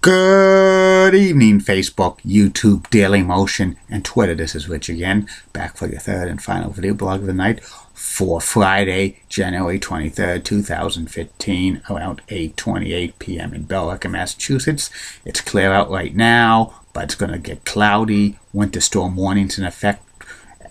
Good evening, Facebook, YouTube, Daily Motion, and Twitter. This is Rich again, back for your third and final video blog of the night for Friday, January 23rd, 2015, around 8:28 p.m. in Billerica, Massachusetts. It's clear out right now, but it's going to get cloudy. Winter storm warnings in effect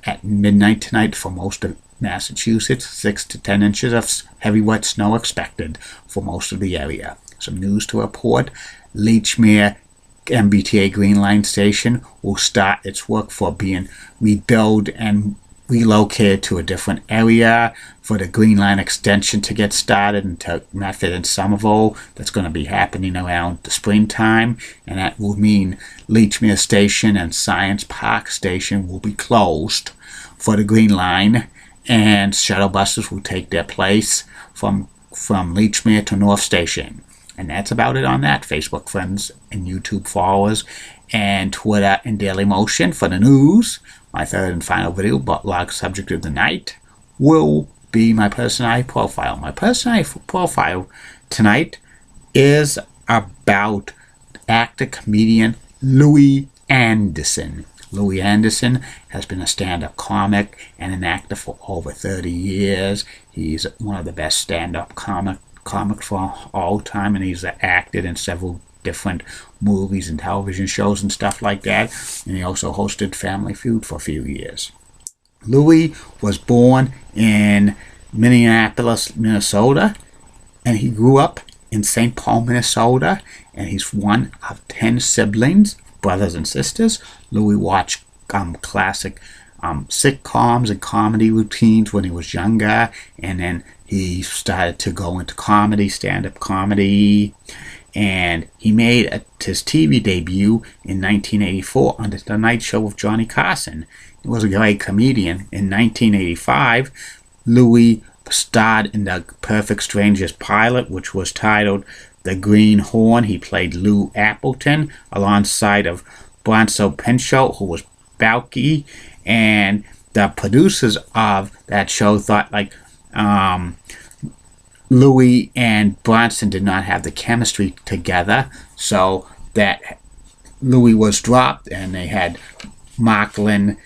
at midnight tonight for most of Massachusetts. 6 to 10 inches of heavy wet snow expected for most of the area. Some news to report. Leechmere MBTA Green Line station will start its work for being rebuilt and relocated to a different area for the Green Line extension to get started into Method and Somerville. That's going to be happening around the springtime, and that will mean Leechmere Station and Science Park Station will be closed for the Green Line, and shuttle buses will take their place from Leechmere to North Station. And that's about it on that, Facebook friends and YouTube followers and Twitter and Daily Motion. For the news, my third and final video blog subject of the night will be my personality profile. My personality profile tonight is about actor-comedian Louie Anderson. Louie Anderson has been a stand-up comic and an actor for over 30 years. He's one of the best stand-up comics for all time, and he's acted in several different movies and television shows and stuff like that, and he also hosted Family Feud for a few years. Louie was born in Minneapolis, Minnesota, and he grew up in St. Paul, Minnesota, and he's one of 10 siblings, brothers and sisters. Louie watched classic sitcoms and comedy routines when he was younger, and then he started to go into comedy, stand-up comedy, and he made his TV debut in 1984 on The Tonight Show with Johnny Carson. He was a great comedian. In 1985, Louie starred in The Perfect Strangers pilot, which was titled The Green Horn. He played Lou Appleton alongside of Bronzo Pinchot, who was Balky, and the producers of that show thought Louie and Bronson did not have the chemistry together, so that Louie was dropped, and they had Marklin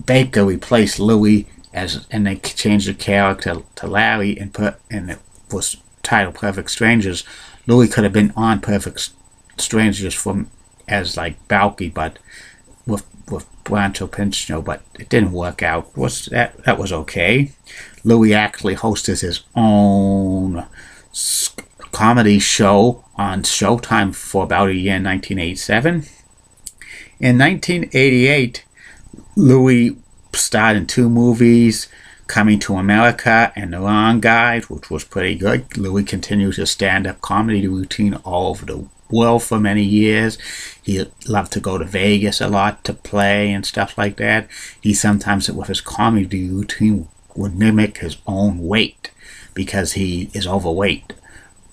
Baker replace Louie and they changed the character to Larry and it was titled Perfect Strangers. Louie could have been on Perfect Strangers as Balky, but with Bronzo Pinchot, but it didn't work out. That was okay. Louie actually hosted his own comedy show on Showtime for about a year in 1987. In 1988, Louie starred in 2 movies, Coming to America and The Wrong Guy, which was pretty good. Louie continued his stand-up comedy routine all over the world for many years. He loved to go to Vegas a lot to play and stuff like that. He sometimes, with his comedy routine, would mimic his own weight because he is overweight.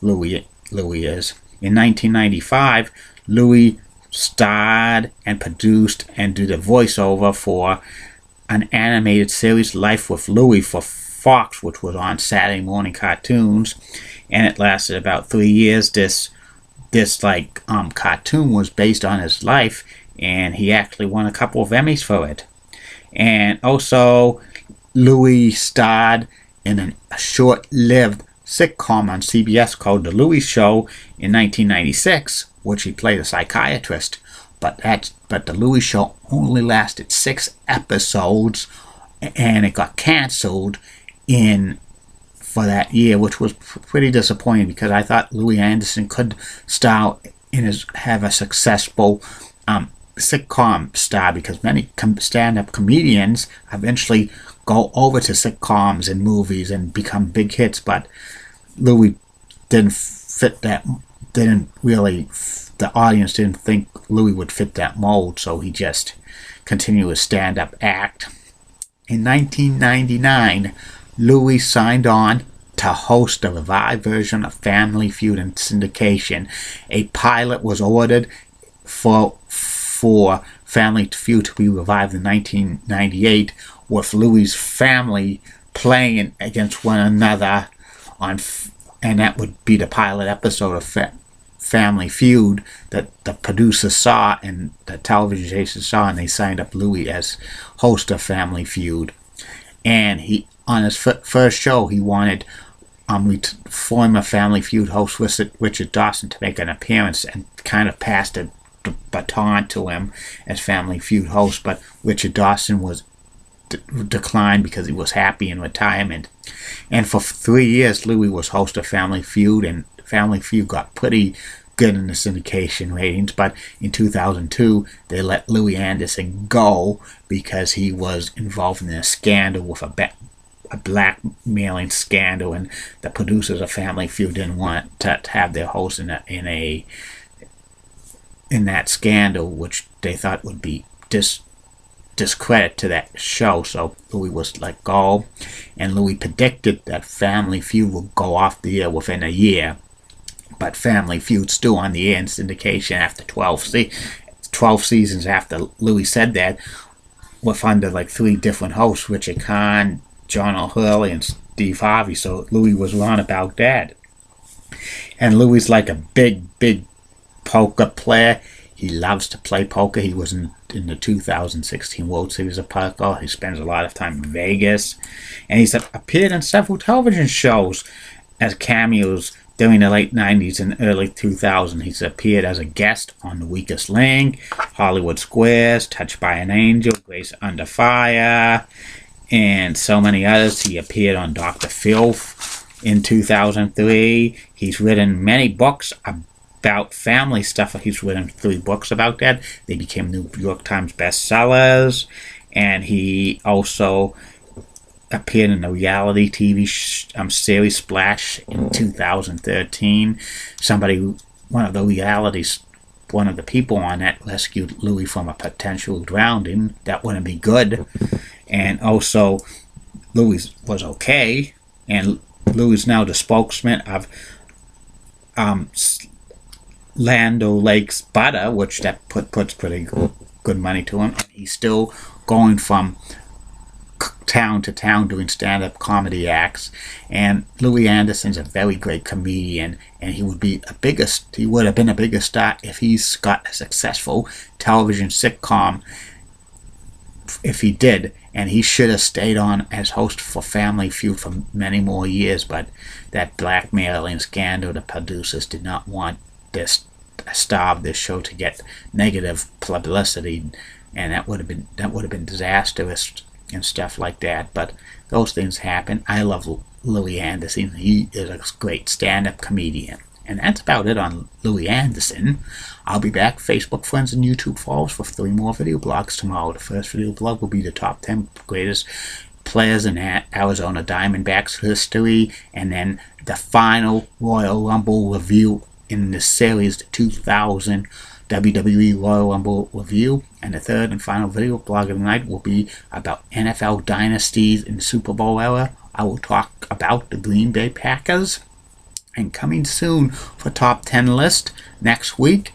Louie is. In 1995, Louie starred and produced and did a voiceover for an animated series, Life with Louie, for Fox, which was on Saturday morning cartoons, and it lasted about 3 years. This cartoon was based on his life, and he actually won a couple of Emmys for it. And also, Louie starred in a short-lived sitcom on CBS called The Louie Show in 1996, which he played a psychiatrist. But The Louie Show only lasted 6 episodes, and it got canceled for that year, which was pretty disappointing because I thought Louie Anderson could have a successful sitcom star, because many stand-up comedians eventually go over to sitcoms and movies and become big hits, but Louie didn't fit that. The audience didn't think Louie would fit that mold, so he just continued his stand-up act. In 1999, Louie signed on to host a revived version of Family Feud in syndication. A pilot was ordered for Family Feud to be revived in 1998, with Louie's family playing against one another and that would be the pilot episode of Family Feud that the producers saw and the television station saw, and they signed up Louie as host of Family Feud. And he, on his first show, he wanted former Family Feud host Richard Dawson to make an appearance and kind of passed the baton to him as Family Feud host, but Richard Dawson was declined because he was happy in retirement. And for 3 years, Louie was host of Family Feud, and Family Feud got pretty good in the syndication ratings, but in 2002 they let Louie Anderson go because he was involved in a scandal with a blackmailing scandal, and the producers of Family Feud didn't want to have their host in that scandal, which they thought would be discredit to that show. So Louie was let go, and Louie predicted that Family Feud would go off the air within a year. But Family Feud's still on the air in syndication after 12 seasons after Louie said that, with under like 3 different hosts, Richard Kahn, John O'Hurley, and Steve Harvey. So Louie was wrong about that. And Louie's like a big poker player. He loves to play poker. He was in the 2016 World Series of Poker. He spends a lot of time in Vegas. And he's appeared in several television shows as cameos during the late 90s and early 2000s. He's appeared as a guest on The Weakest Link, Hollywood Squares, Touched by an Angel, Grace Under Fire, and so many others. He appeared on Dr. Phil in 2003. He's written many books about family stuff. He's written 3 books about that. They became New York Times bestsellers. And he also appeared in the reality TV series Splash in 2013. One of the people on that rescued Louie from a potential drowning. That wouldn't be good. And also, Louie was okay. And Louie's now the spokesman of Land O'Lakes Butter, which that puts pretty good money to him. And he's still going from town to town doing stand-up comedy acts. And Louie Anderson's a very great comedian, and he would have been a bigger star if he's got a successful television sitcom, if he did. And he should have stayed on as host for Family Feud for many more years, but that blackmailing scandal, the producers did not want this star of this show to get negative publicity, and that would have been disastrous and stuff like that. But those things happen. I love Louie Anderson. He is a great stand-up comedian. And that's about it on Louie Anderson. I'll be back, Facebook friends and YouTube followers, for 3 more video blogs tomorrow. The first video blog will be the top 10 greatest players in Arizona Diamondbacks history, and then the final Royal Rumble review in the series, the 2000 WWE Royal Rumble review. And the third and final video blog of the night will be about NFL dynasties in the Super Bowl era. I will talk about the Green Bay Packers. And coming soon for top 10 list next week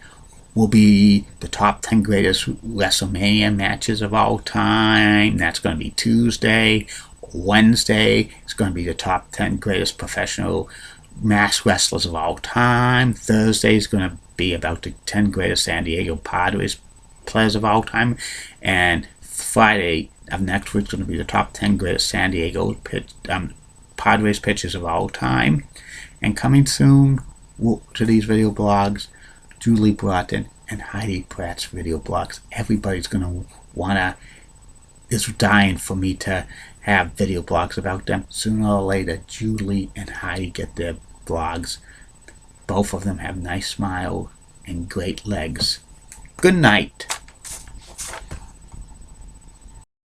will be the top 10 greatest WrestleMania matches of all time. That's going to be Tuesday. Wednesday is going to be the top 10 greatest professional masked wrestlers of all time. Thursday is going to be about the 10 greatest San Diego Padres players of all time. And Friday of next week is going to be the top 10 greatest San Diego Padres pitchers of all time. And coming soon to these video blogs, Julie Broughton and Heidi Pratt's video blogs. Everybody's going to is dying for me to have video blogs about them. Sooner or later, Julie and Heidi get their blogs. Both of them have nice smiles and great legs. Good night.